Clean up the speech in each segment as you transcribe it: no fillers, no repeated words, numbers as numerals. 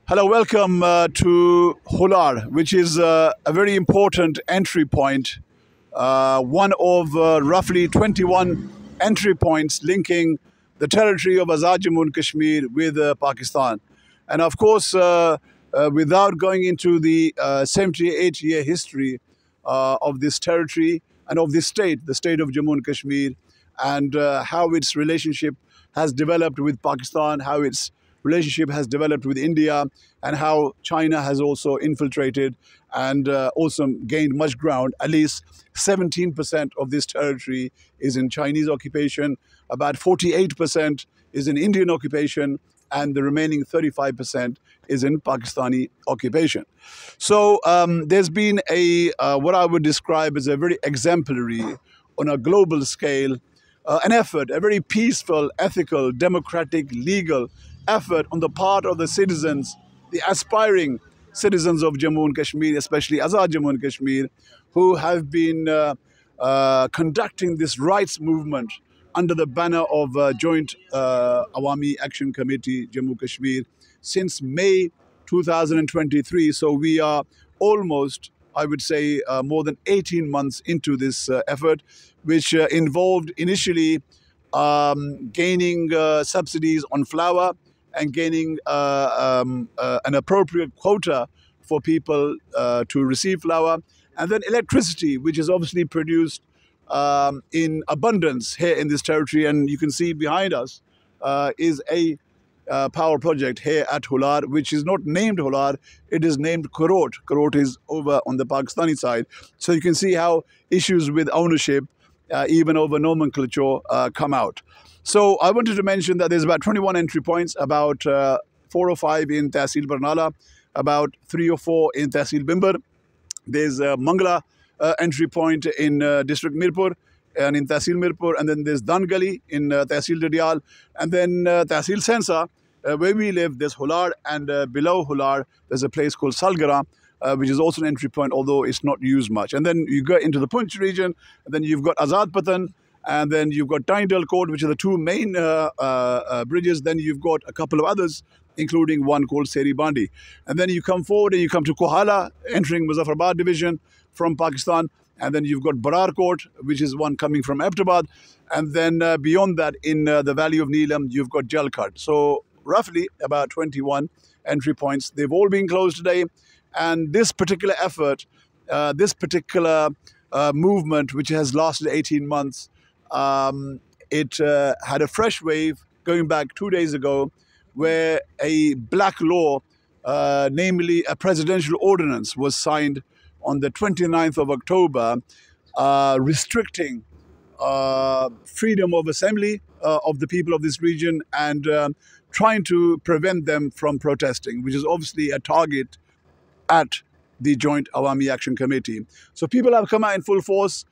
Hello, welcome to Holaar, which is a very important entry point, one of roughly 21 entry points linking the territory of Azad Jammu Kashmir with Pakistan. And of course, without going into the 78-year history of this territory and of this state, the state of Jammu and Kashmir, and how its relationship has developed with Pakistan, how its relationship has developed with India, and how China has also infiltrated and also gained much ground. At least 17% of this territory is in Chinese occupation, about 48% is in Indian occupation, and the remaining 35% is in Pakistani occupation. So there's been a what I would describe as a very exemplary, on a global scale, an effort, a very peaceful, ethical, democratic, legal effort on the part of the citizens, the aspiring citizens of Jammu and Kashmir, especially Azad Jammu and Kashmir, who have been conducting this rights movement under the banner of Joint Awami Action Committee, Jammu Kashmir, since May 2023. So we are almost, I would say, more than 18 months into this effort, which involved initially gaining subsidies on flour and gaining an appropriate quota for people to receive flour, and then electricity, which is obviously produced in abundance here in this territory. And you can see behind us is a power project here at Holaar, which is not named Holaar, it is named Korot. Korot is over on the Pakistani side. So you can see how issues with ownership, even over nomenclature, come out. So I wanted to mention that there's about 21 entry points, about 4 or 5 in Tehsil Barnala, about 3 or 4 in Tehsil Bimbar. There's Mangla entry point in district Mirpur and in Tehsil Mirpur, and then there's Dangali in Tehsil Dadial, and then Tehsil Sehnsa, where we live, there's Holaar, and below Holaar there's a place called Salgara, which is also an entry point, although it's not used much. And then you go into the Punch region, and then you've got Azad Patan, and then you've got Tyndall Court, which are the two main bridges. Then you've got a couple of others, including one called Seri Bandi. And then you come forward and you come to Kohala, entering Muzaffarabad division from Pakistan. And then you've got Barar Court, which is one coming from Abbottabad. And then beyond that, in the valley of Neelam, you've got Jalkhat. So roughly about 21 entry points. They've all been closed today. And this particular effort, this particular movement, which has lasted 18 months, it had a fresh wave going back 2 days ago, where a black law, namely a presidential ordinance, was signed on the 29th of October, restricting freedom of assembly of the people of this region, and trying to prevent them from protesting, which is obviously a target at the Joint Awami Action Committee. So people have come out in full force.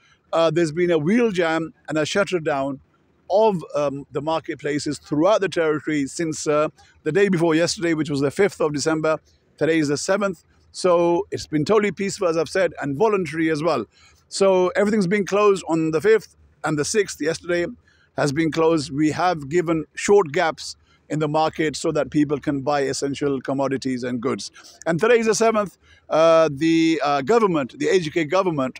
There's been a wheel jam and a shutter down of the marketplaces throughout the territory since the day before yesterday, which was the 5th of December. Today is the 7th. So it's been totally peaceful, as I've said, and voluntary as well. So everything's been closed on the 5th, and the 6th, yesterday, has been closed. We have given short gaps in the market so that people can buy essential commodities and goods. And today is the 7th. The government, the AJK government,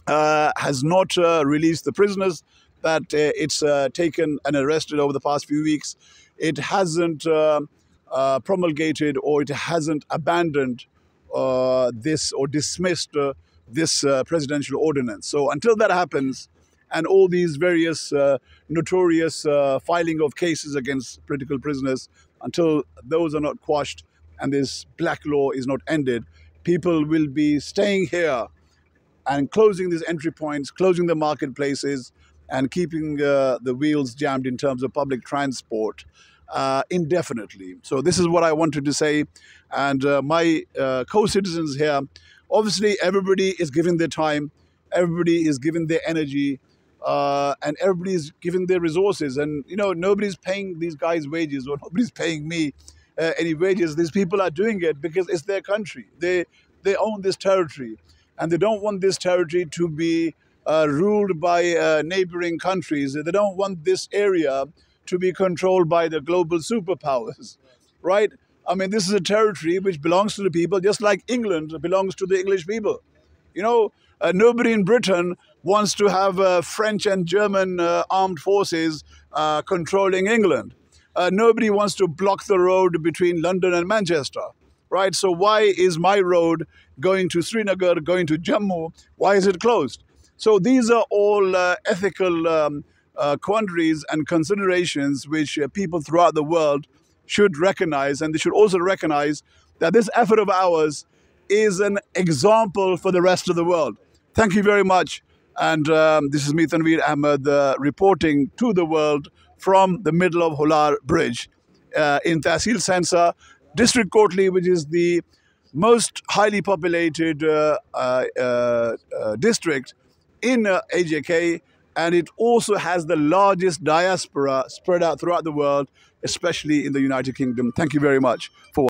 has not released the prisoners that it's taken and arrested over the past few weeks. It hasn't promulgated, or it hasn't abandoned this or dismissed this presidential ordinance. So until that happens, and all these various notorious filing of cases against political prisoners, until those are not quashed and this black law is not ended, people will be staying here and closing these entry points, closing the marketplaces, and keeping the wheels jammed in terms of public transport indefinitely. So this is what I wanted to say. And my co-citizens here, obviously everybody is giving their time, everybody is giving their energy, and everybody is giving their resources. And, you know, nobody's paying these guys wages, or nobody's paying me any wages. These people are doing it because it's their country. They own this territory, and they don't want this territory to be ruled by neighboring countries. They don't want this area to be controlled by the global superpowers, right? I mean, this is a territory which belongs to the people, just like England belongs to the English people. You know, nobody in Britain wants to have French and German armed forces controlling England. Nobody wants to block the road between London and Manchester, right? So why is my road going to Srinagar, going to Jammu? Why is it closed? So these are all ethical quandaries and considerations which people throughout the world should recognize, and they should also recognize that this effort of ours is an example for the rest of the world. Thank you very much. And this is me, Tanveer Ahmed, reporting to the world from the middle of Holaar Bridge in Tehsil Sehnsa, District Kotli, which is the most highly populated district in AJK, and it also has the largest diaspora spread out throughout the world, especially in the United Kingdom. Thank you very much for watching.